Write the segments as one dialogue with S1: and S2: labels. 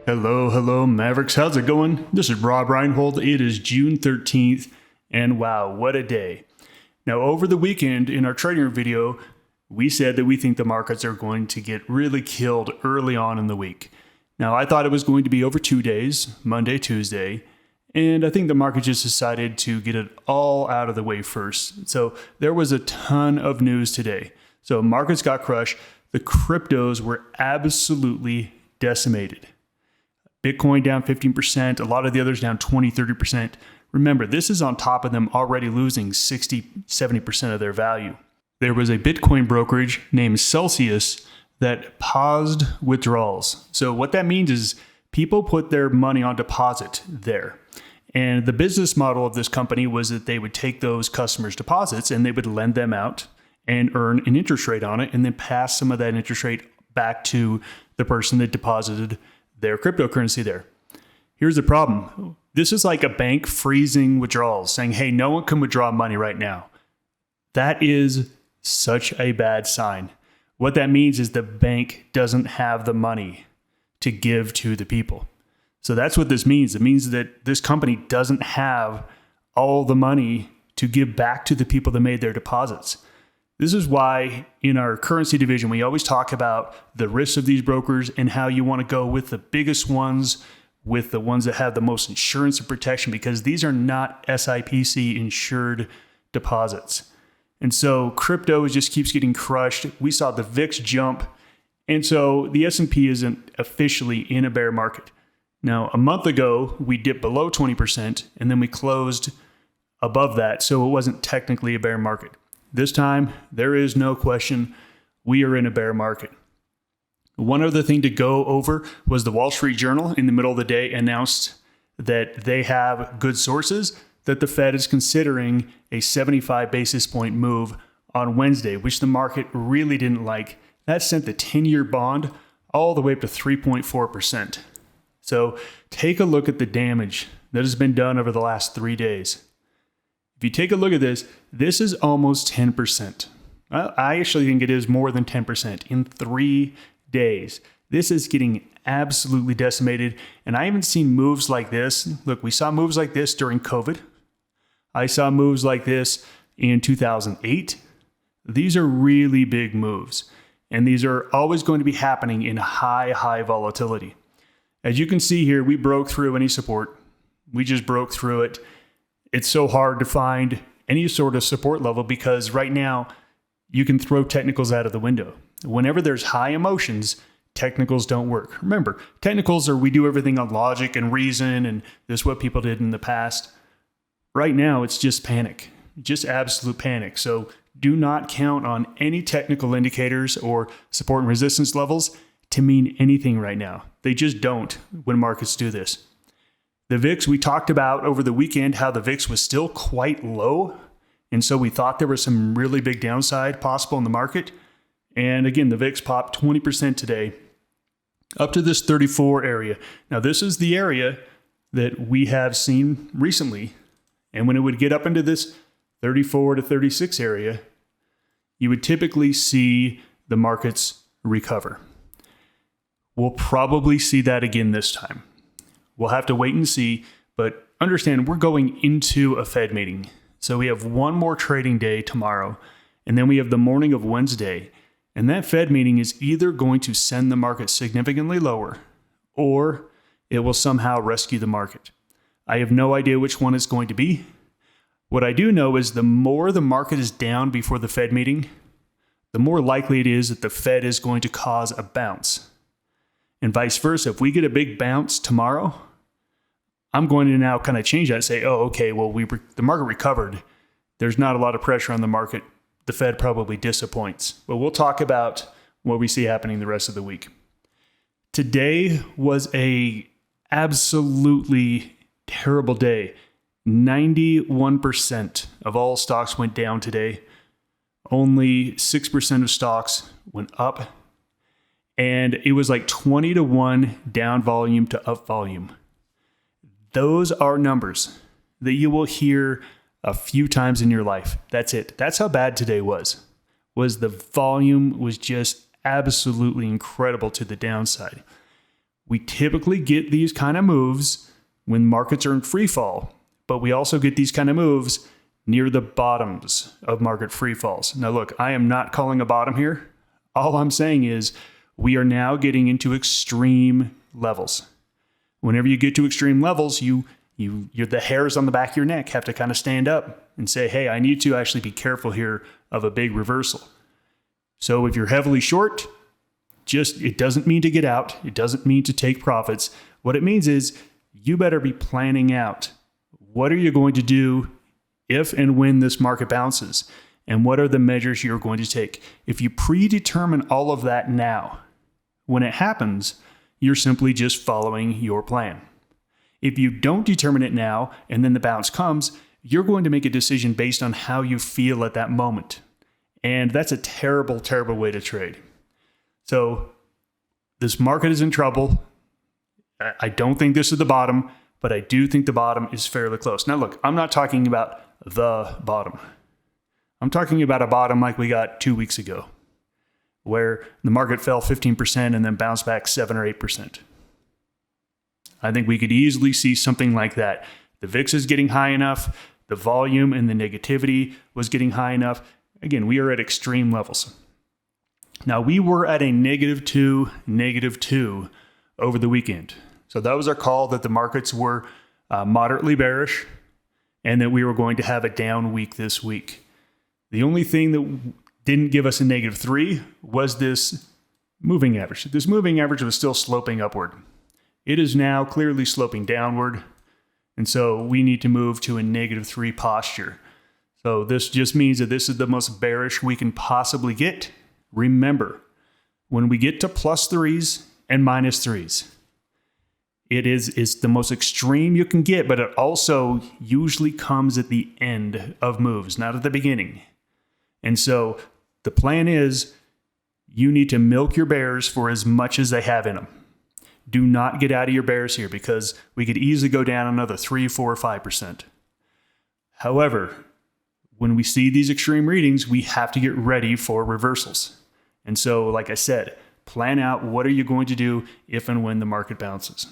S1: Hello, Mavericks. How's it going? This is Rob Reinhold. It is June 13th, and wow, what a day. Now, over the weekend in our trading video, we said that we think the markets are going to get really killed early on in the week. Now, I thought it was going to be over 2 days, Monday, Tuesday, and I think the market just decided to get it all out of the way first. So there was a ton of news today. So markets got crushed. The cryptos were absolutely decimated. Bitcoin down 15%, a lot of the others down 20, 30%. Remember, this is on top of them already losing 60, 70% of their value. There was a Bitcoin brokerage named Celsius that paused withdrawals. So what that means is people put their money on deposit there. And the business model of this company was that they would take those customers' deposits and they would lend them out and earn an interest rate on it and then pass some of that interest rate back to the person that deposited their cryptocurrency there. Here's the problem. This is like a bank freezing withdrawals, saying, hey, no one can withdraw money right now. That is such a bad sign. What that means is the bank doesn't have the money to give to the people. So that's what this means. It means that this company doesn't have all the money to give back to the people that made their deposits. This is why in our currency division, we always talk about the risks of these brokers and how you want to go with the biggest ones, with the ones that have the most insurance and protection, because these are not SIPC insured deposits. And so crypto just keeps getting crushed. We saw the VIX jump. And so the S&P isn't officially in a bear market. Now, a month ago, we dipped below 20% and then we closed above that. So it wasn't technically a bear market. This time, there is no question we are in a bear market. One other thing to go over was the Wall Street Journal in the middle of the day announced that they have good sources that the Fed is considering a 75 basis point move on Wednesday, which the market really didn't like. That sent the 10-year bond all the way up to 3.4%. So take a look at the damage that has been done over the last 3 days. If you take a look at this, this is almost 10%. I actually think it is more than 10% in 3 days. This is getting absolutely decimated. And I haven't seen moves like this. Look, we saw moves like this during COVID. I saw moves like this in 2008. These are really big moves. And these are always going to be happening in high volatility. As you can see here, we broke through any support. We just broke through it. It's so hard to find any sort of support level because right now you can throw technicals out of the window. Whenever there's high emotions, technicals don't work. Remember, technicals are we do everything on logic and reason, and this is what people did in the past. Right now, it's just panic, just absolute panic. So do not count on any technical indicators or support and resistance levels to mean anything right now. They just don't when markets do this. The VIX, we talked about over the weekend how the VIX was still quite low. And so we thought there was some really big downside possible in the market. And again, the VIX popped 20% today up to this 34 area. Now, this is the area that we have seen recently. And when it would get up into this 34 to 36 area, you would typically see the markets recover. We'll probably see that again this time. We'll have to wait and see, but understand we're going into a Fed meeting. So we have one more trading day tomorrow, and then we have the morning of Wednesday. And that Fed meeting is either going to send the market significantly lower, or it will somehow rescue the market. I have no idea which one it's going to be. What I do know is the more the market is down before the Fed meeting, the more likely it is that the Fed is going to cause a bounce. And vice versa. If we get a big bounce tomorrow, I'm going to now kind of change that and say, oh, okay, well, the market recovered. There's not a lot of pressure on the market. The Fed probably disappoints. But we'll talk about what we see happening the rest of the week. Today was a absolutely terrible day. 91% of all stocks went down today. Only 6% of stocks went up. And it was like 20-1 down volume to up volume. Those are numbers that you will hear a few times in your life. That's it. That's how bad today was the volume was just absolutely incredible to the downside. We typically get these kind of moves when markets are in free fall, but we also get these kind of moves near the bottoms of market free falls. Now look, I am not calling a bottom here. All I'm saying is we are now getting into extreme levels. Whenever you get to extreme levels, you're the hairs on the back of your neck have to kind of stand up and say, hey, I need to actually be careful here of a big reversal. So if you're heavily short, it doesn't mean to get out. It doesn't mean to take profits. What it means is you better be planning out what are you going to do if and when this market bounces, and what are the measures you're going to take. If you predetermine all of that now, when it happens, you're simply just following your plan. If you don't determine it now and then the bounce comes, you're going to make a decision based on how you feel at that moment. And that's a terrible, terrible way to trade. So this market is in trouble. I don't think this is the bottom, but I do think the bottom is fairly close. Now look, I'm not talking about the bottom. I'm talking about a bottom like we got 2 weeks ago, where the market fell 15% and then bounced back 7 or 8%. I think we could easily see something like that. The VIX is getting high enough. The volume and the negativity was getting high enough. Again, we are at extreme levels. Now, we were at a -2 over the weekend. So that was our call that the markets were moderately bearish and that we were going to have a down week this week. The only thing that didn't give us a -3 was this moving average. This moving average was still sloping upward. It is now clearly sloping downward. And so we need to move to a -3 posture. So this just means that this is the most bearish we can possibly get. Remember, when we get to +3s and -3s, it's the most extreme you can get, but it also usually comes at the end of moves, not at the beginning. And so the plan is you need to milk your bears for as much as they have in them. Do not get out of your bears here because we could easily go down another 3, 4, or 5%. However, when we see these extreme readings, we have to get ready for reversals. And so, like I said, plan out what are you going to do if and when the market bounces.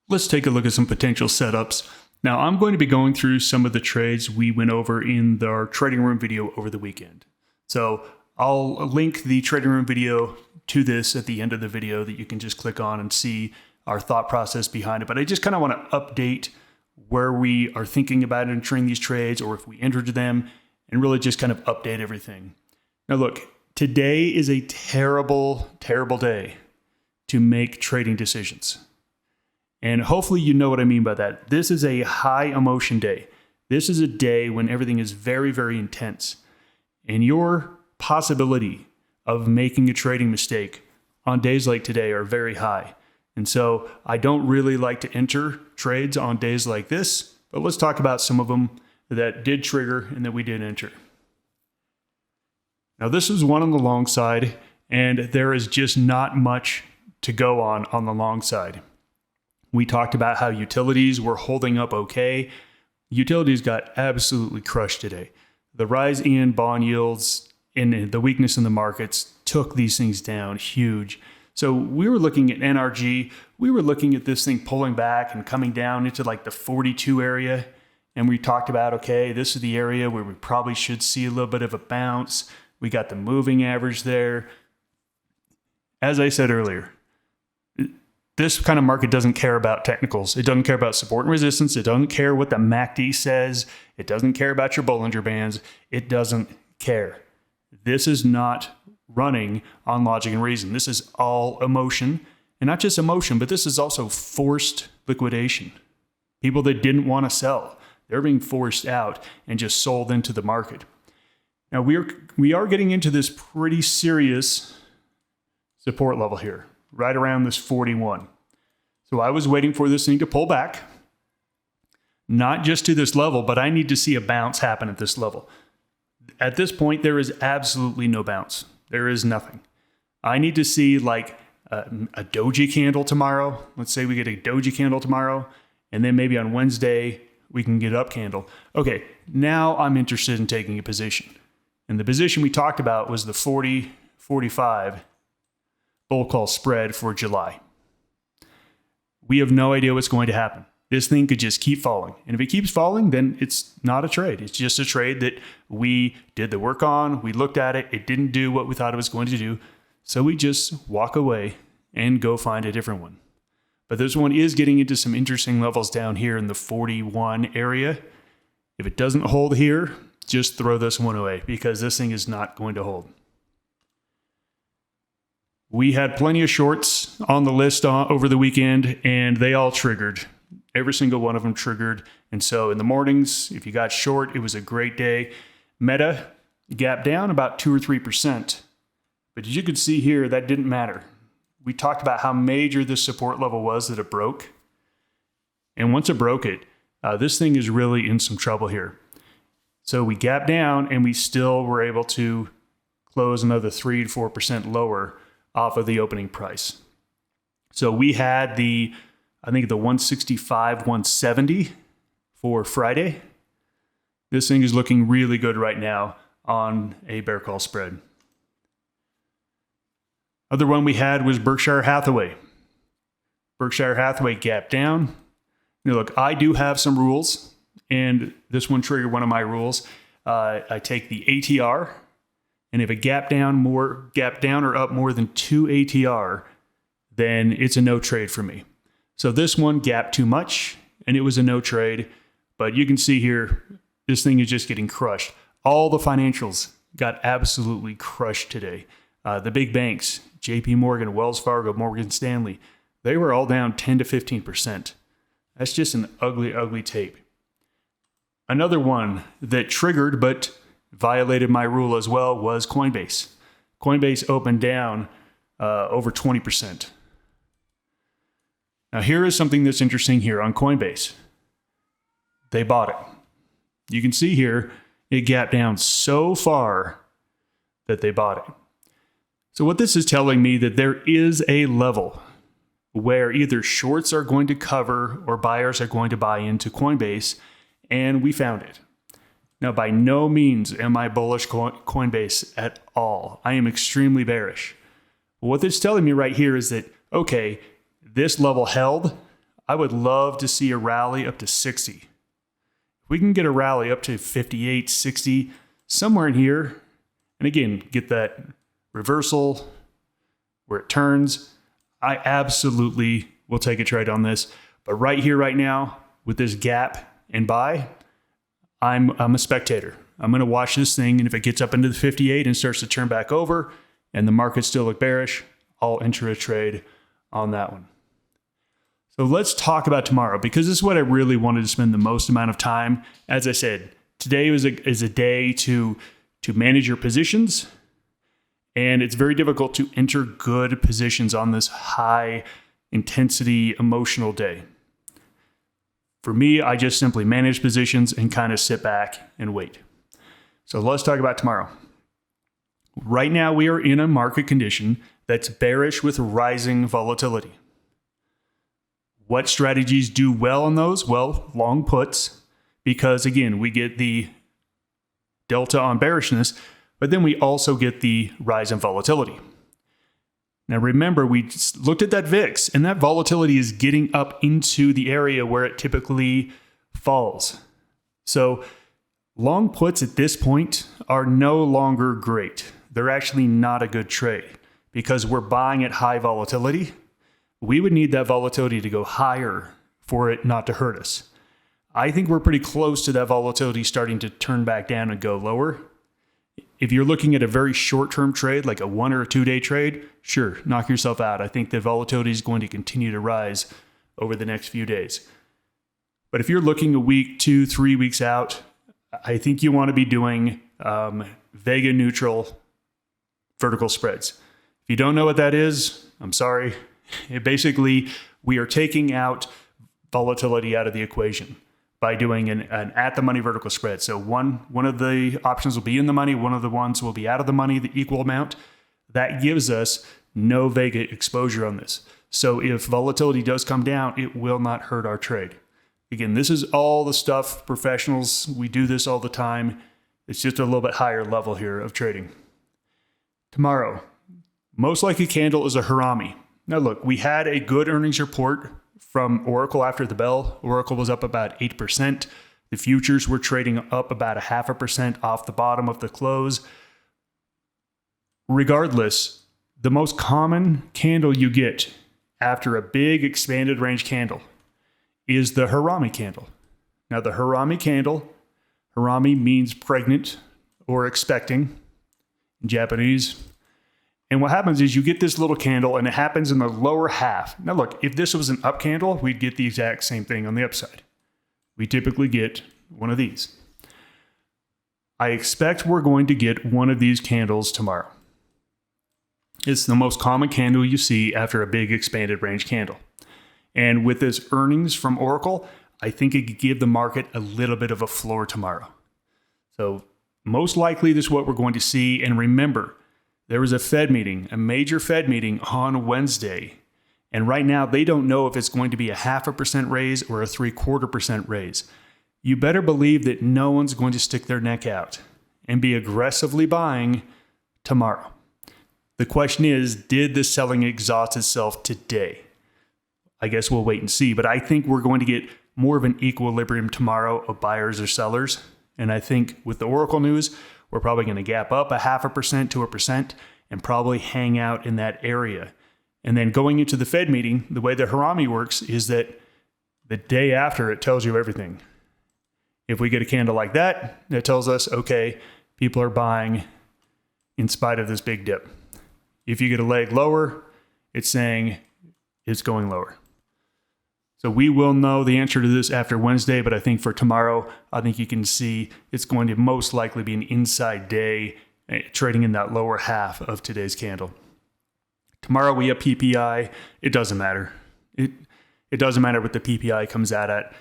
S1: Let's take a look at some potential setups. Now, I'm going to be going through some of the trades we went over in our trading room video over the weekend. So I'll link the trading room video to this at the end of the video that you can just click on and see our thought process behind it. But I just kind of want to update where we are thinking about entering these trades or if we entered them and really just kind of update everything. Now look, today is a terrible, terrible day to make trading decisions. And hopefully you know what I mean by that. This is a high emotion day. This is a day when everything is very, very intense. And your possibility of making a trading mistake on days like today are very high. And so I don't really like to enter trades on days like this, but let's talk about some of them that did trigger and that we did enter. Now this is one on the long side, and there is just not much to go on the long side. We talked about how utilities were holding up okay. Utilities got absolutely crushed today. The rise in bond yields and the weakness in the markets took these things down huge. So we were looking at NRG. We were looking at this thing pulling back and coming down into like the 42 area. And we talked about, okay, this is the area where we probably should see a little bit of a bounce. We got the moving average there. As I said earlier, this kind of market doesn't care about technicals. It doesn't care about support and resistance. It doesn't care what the MACD says. It doesn't care about your Bollinger Bands. It doesn't care. This is not running on logic and reason. This is all emotion. And not just emotion, but this is also forced liquidation. People that didn't want to sell, they're being forced out and just sold into the market. Now we are getting into this pretty serious support level here, right around this 41. So I was waiting for this thing to pull back, not just to this level, but I need to see a bounce happen at this level. At this point, there is absolutely no bounce. There is nothing. I need to see like a doji candle tomorrow. Let's say we get a doji candle tomorrow, and then maybe on Wednesday, we can get up candle. Okay, now I'm interested in taking a position. And the position we talked about was the 40-45 bull call spread for July. we have no idea what's going to happen. This thing could just keep falling. And if it keeps falling, then it's not a trade. It's just a trade that we did the work on. We looked at it. It didn't do what we thought it was going to do. So we just walk away and go find a different one. But this one is getting into some interesting levels down here in the 41 area. If it doesn't hold here, just throw this one away because this thing is not going to hold. We had plenty of shorts on the list over the weekend, and they all triggered. Every single one of them triggered. And so in the mornings, if you got short, it was a great day. Meta gapped down about 2 or 3%. But as you can see here, that didn't matter. We talked about how major this support level was that it broke. And once it broke it, this thing is really in some trouble here. So we gapped down and we still were able to close another 3 to 4% lower off of the opening price. So we had the 165, 170 for Friday. This thing is looking really good right now on a bear call spread. Other one we had was Berkshire Hathaway. Berkshire Hathaway gapped down. Now look, I do have some rules, and this one triggered one of my rules. I take the ATR, and if it gapped down or up more than 2 ATR, then it's a no trade for me. So this one gapped too much, and it was a no trade. But you can see here, this thing is just getting crushed. All the financials got absolutely crushed today. The big banks, JP Morgan, Wells Fargo, Morgan Stanley, they were all down 10 to 15%. That's just an ugly, ugly tape. Another one that triggered but violated my rule as well was Coinbase. Coinbase opened down over 20%. Now here is something that's interesting here on Coinbase. They bought it. You can see here, it gapped down so far that they bought it. So what this is telling me that there is a level where either shorts are going to cover or buyers are going to buy into Coinbase, and we found it. Now, by no means am I bullish Coinbase at all. I am extremely bearish. What this is telling me right here is that, okay, this level held. I would love to see a rally up to 60. If we can get a rally up to 58, 60, somewhere in here, and again, get that reversal where it turns, I absolutely will take a trade on this. But right here, right now, with this gap and buy, I'm a spectator. I'm going to watch this thing, and if it gets up into the 58 and starts to turn back over and the market still look bearish, I'll enter a trade on that one. So let's talk about tomorrow, because this is what I really wanted to spend the most amount of time. As I said, today is a day to manage your positions, and it's very difficult to enter good positions on this high intensity emotional day. For me, I just simply manage positions and kind of sit back and wait. So let's talk about tomorrow. Right now, we are in a market condition that's bearish with rising volatility. What strategies do well on those? Well, long puts, because again, we get the delta on bearishness, but then we also get the rise in volatility. Now remember, we looked at that VIX, and that volatility is getting up into the area where it typically falls. So long puts at this point are no longer great. They're actually not a good trade because we're buying at high volatility. We would need that volatility to go higher for it not to hurt us. I think we're pretty close to that volatility starting to turn back down and go lower. If you're looking at a very short-term trade, like a 1 or a 2 day trade, sure, knock yourself out. I think the volatility is going to continue to rise over the next few days. But if you're looking a week, 2, 3 weeks out, I think you want to be doing Vega neutral vertical spreads. If you don't know what that is, I'm sorry. Basically, we are taking out volatility out of the equation by doing an at-the-money vertical spread. So one of the options will be in the money, one of the ones will be out of the money, the equal amount. That gives us no Vega exposure on this. So if volatility does come down, it will not hurt our trade. Again, this is all the stuff, professionals, we do this all the time. It's just a little bit higher level here of trading. Tomorrow, most likely candle is a Harami. Now look, we had a good earnings report from Oracle after the bell. Oracle was up about 8%. The futures were trading up about 0.5% off the bottom of the close. Regardless, the most common candle you get after a big expanded range candle is the Harami candle. Now, the Harami candle, Harami means pregnant or expecting in Japanese. And what happens is you get this little candle and it happens in the lower half. Now look, if this was an up candle, we'd get the exact same thing on the upside. We typically get one of these. I expect we're going to get one of these candles tomorrow. It's the most common candle you see after a big expanded range candle. And with this earnings from Oracle, I think it could give the market a little bit of a floor tomorrow. So most likely this is what we're going to see. And remember, there was a Fed meeting, a major Fed meeting on Wednesday. And right now they don't know if it's going to be a 0.5% raise or a 0.75% raise. You better believe that no one's going to stick their neck out and be aggressively buying tomorrow. The question is, did the selling exhaust itself today? I guess we'll wait and see, but I think we're going to get more of an equilibrium tomorrow of buyers or sellers. And I think with the Oracle news, we're probably going to gap up 0.5% to 1% and probably hang out in that area. And then going into the Fed meeting, the way the Harami works is that the day after it tells you everything. If we get a candle like that, it tells us, okay, people are buying in spite of this big dip. If you get a leg lower, it's saying it's going lower. So we will know the answer to this after Wednesday, but I think for tomorrow, I think you can see it's going to most likely be an inside day trading in that lower half of today's candle. Tomorrow we have PPI. It doesn't matter. It doesn't matter what the PPI comes out at.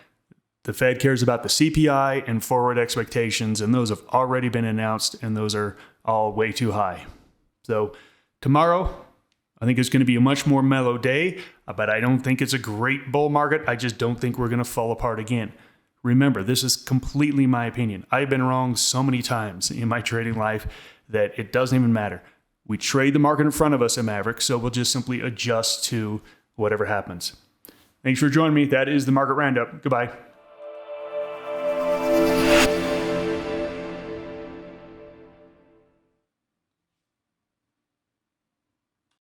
S1: The Fed cares about the CPI and forward expectations, and those have already been announced, and those are all way too high. So tomorrow, I think it's going to be a much more mellow day, but I don't think it's a great bull market. I just don't think we're going to fall apart again. Remember, this is completely my opinion. I've been wrong so many times in my trading life that it doesn't even matter. We trade the market in front of us at Maverick, so we'll just simply adjust to whatever happens. Thanks for joining me. That is the Market Roundup. Goodbye.